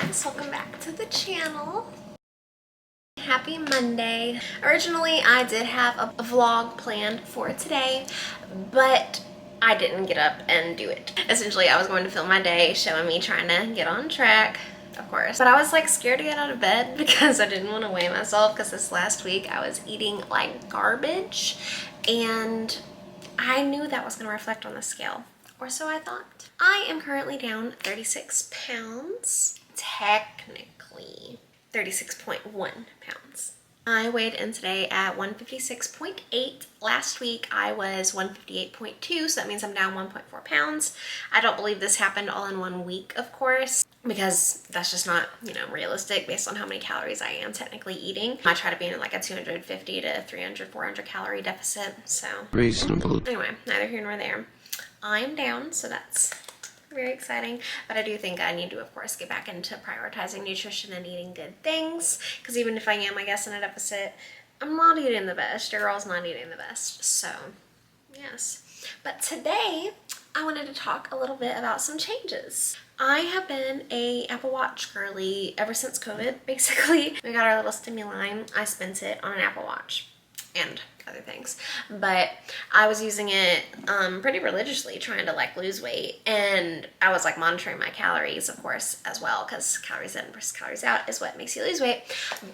guys, welcome back to the channel. Happy Monday. Originally I did have a vlog planned for today, but I didn't get up and do it. Essentially I was going to film my day showing me trying to get on track, of course, but I was like scared to get out of bed because I didn't want to weigh myself, because this last week I was eating like garbage and I knew that was going to reflect on the scale, or so I thought. I am currently down 36 pounds. Technically 36.1 pounds. I weighed in today at 156.8. Last week I was 158.2, so that means I'm down 1.4 pounds. I don't believe this happened all in 1 week, of course, because that's just not, realistic based on how many calories I am technically eating. I try to be in like a 250 to 300, 400 calorie deficit, so. Reasonable. Anyway, neither here nor there. I'm down, so that's very exciting, but I do think I need to, of course, get back into prioritizing nutrition and eating good things, because even if I am, I guess, in a deficit, I'm not eating the best. Your girl's not eating the best, so yes. But today I wanted to talk a little bit about some changes. I have been a Apple Watch girly ever since COVID, basically. We got our little stimuli. I spent it on an Apple Watch and other things, but I was using it pretty religiously, trying to like lose weight, and I was like monitoring my calories, of course, as well, because calories in versus calories out is what makes you lose weight.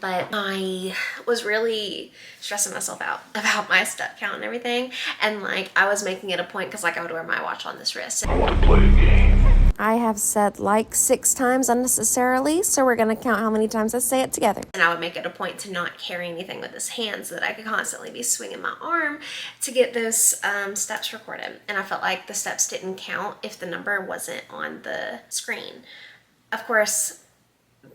But I was really stressing myself out about my step count and everything, and like I was making it a point, because like I would wear my watch on this wrist. I want to play a game. I have said like 6 times unnecessarily, so we're gonna count how many times I say it together. And I would make it a point to not carry anything with this hand so that I could constantly be swinging my arm to get those steps recorded. And I felt like the steps didn't count if the number wasn't on the screen. Of course,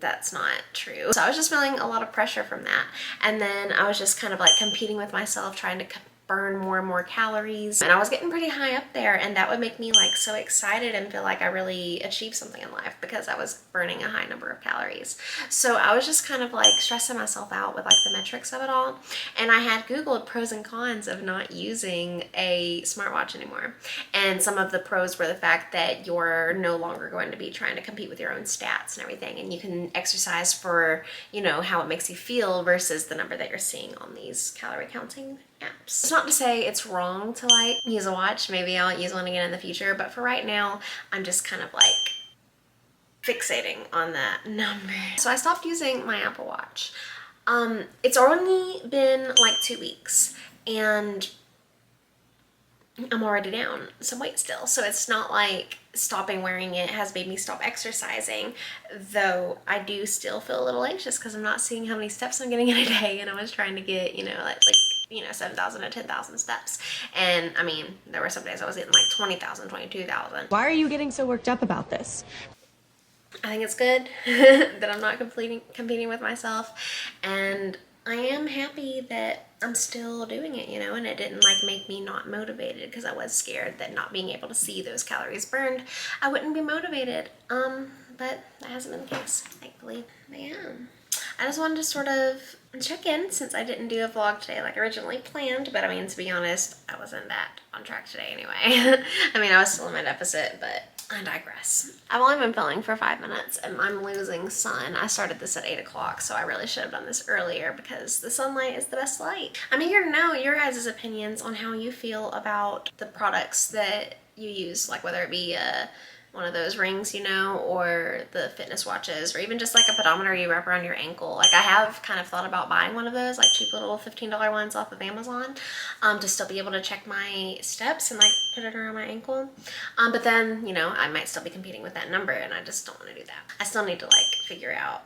that's not true. So I was just feeling a lot of pressure from that. And then I was just kind of like competing with myself, trying to burn more and more calories, and I was getting pretty high up there, and that would make me like so excited and feel like I really achieved something in life because I was burning a high number of calories. So I was just kind of like stressing myself out with like the metrics of it all, and I had googled pros and cons of not using a smartwatch anymore, and some of the pros were the fact that you're no longer going to be trying to compete with your own stats and everything, and you can exercise for how it makes you feel versus the number that you're seeing on these calorie counting apps. It's not to say it's wrong to like use a watch. Maybe I'll use one again in the future, but for right now I'm just kind of like fixating on that number. So I stopped using my Apple Watch. It's only been like 2 weeks and I'm already down some weight still, so it's not like stopping wearing it has made me stop exercising, though I do still feel a little anxious because I'm not seeing how many steps I'm getting in a day, and I was trying to get 7,000 to 10,000 steps, and I mean there were some days I was getting like 20,000, 22,000. Why are you getting so worked up about this? I think it's good that I'm not competing with myself, and I am happy that I'm still doing it, and it didn't like make me not motivated, because I was scared that not being able to see those calories burned, I wouldn't be motivated. But that hasn't been the case, thankfully. But yeah, I just wanted to sort of check in since I didn't do a vlog today like originally planned, but I mean, to be honest, I wasn't that on track today anyway. I mean, I was still in my deficit, but I digress. I've only been filming for 5 minutes and I'm losing sun. I started this at 8 o'clock, so I really should have done this earlier because the sunlight is the best light. I'm eager to know your guys' opinions on how you feel about the products that you use, like whether it be one of those rings, or the fitness watches, or even just like a pedometer you wrap around your ankle. Like I have kind of thought about buying one of those, like cheap little $15 ones off of Amazon, to still be able to check my steps and like put it around my ankle. But then, I might still be competing with that number, and I just don't want to do that. I still need to like figure out,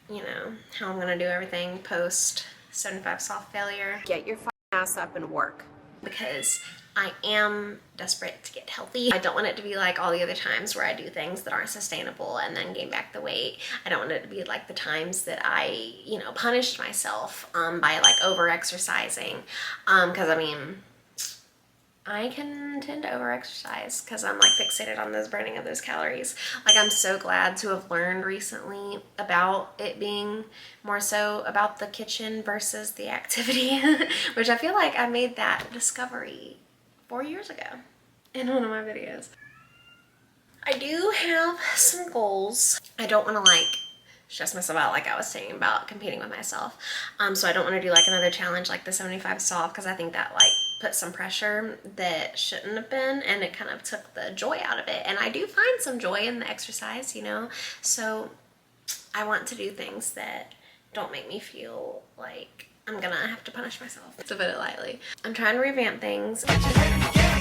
how I'm gonna do everything post 75 soft failure. Get your ass up and work. Because I am desperate to get healthy. I don't want it to be like all the other times where I do things that aren't sustainable and then gain back the weight. I don't want it to be like the times that I, punished myself by like over exercising. Because I mean, I can tend to over exercise because I'm like fixated on those burning of those calories. Like I'm so glad to have learned recently about it being more so about the kitchen versus the activity, which I feel like I made that discovery 4 years ago in one of my videos. I do have some goals. I don't want to like stress myself out like I was saying about competing with myself. So I don't want to do like another challenge like the 75 soft, because I think that like put some pressure that shouldn't have been, and it kind of took the joy out of it. And I do find some joy in the exercise, you know, so I want to do things that don't make me feel like I'm gonna have to punish myself, to put it lightly. I'm trying to revamp things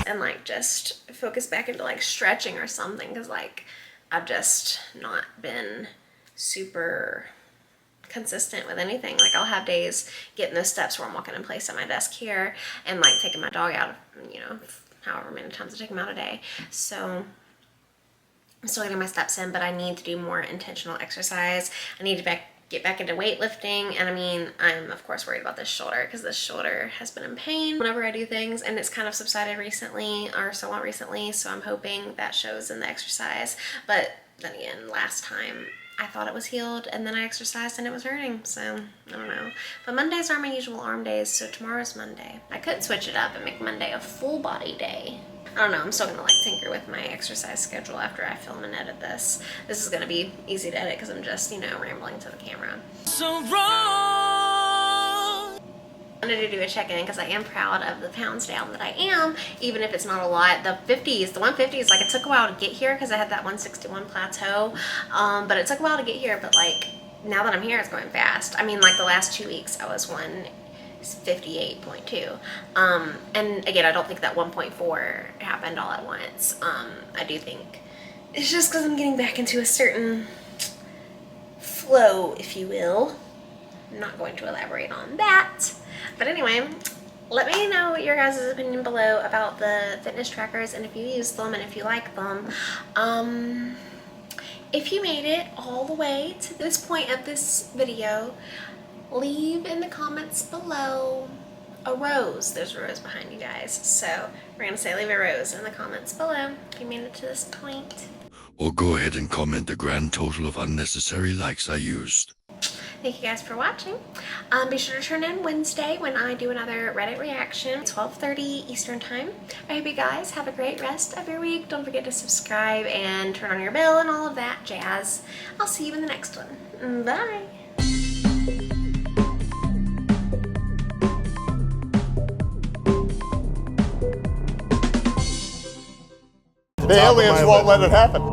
and like just focus back into like stretching or something, because like I've just not been super consistent with anything. Like I'll have days getting those steps where I'm walking in place at my desk here and like taking my dog out, you know, however many times I take him out a day. So I'm still getting my steps in, but I need to do more intentional exercise. I need to get back into weightlifting. And I mean, I'm of course worried about this shoulder, because this shoulder has been in pain whenever I do things, and it's kind of subsided recently, or somewhat recently, so I'm hoping that shows in the exercise. But then again, last time I thought it was healed, and then I exercised and it was hurting, so I don't know. But Mondays are my usual arm days, so tomorrow's Monday. I could switch it up and make Monday a full body day. I don't know, I'm still gonna like tinker with my exercise schedule after I film and edit this. This is gonna be easy to edit because I'm just, you know, rambling to the camera. So wrong! I wanted to do a check-in because I am proud of the pounds down that I am, even if it's not a lot. The 150s, like it took a while to get here because I had that 161 plateau, but it took a while to get here, but like now that I'm here, it's going fast. I mean, like the last 2 weeks I was 158.2, and again, I don't think that 1.4 happened all at once. I do think it's just because I'm getting back into a certain flow, if you will. I'm not going to elaborate on that, but anyway, let me know your guys' opinion below about the fitness trackers, and if you use them and if you like them. If you made it all the way to this point of this video, leave in the comments below a rose. There's a rose behind you guys, so we're gonna say leave a rose in the comments below if you made it to this point. Or go ahead and comment the grand total of unnecessary likes I used. Thank you guys for watching. Be sure to turn in Wednesday when I do another Reddit reaction, 12:30 Eastern time. I hope you guys have a great rest of your week. Don't forget to subscribe and turn on your bell and all of that jazz. I'll see you in the next one. Bye. The aliens won't let it happen.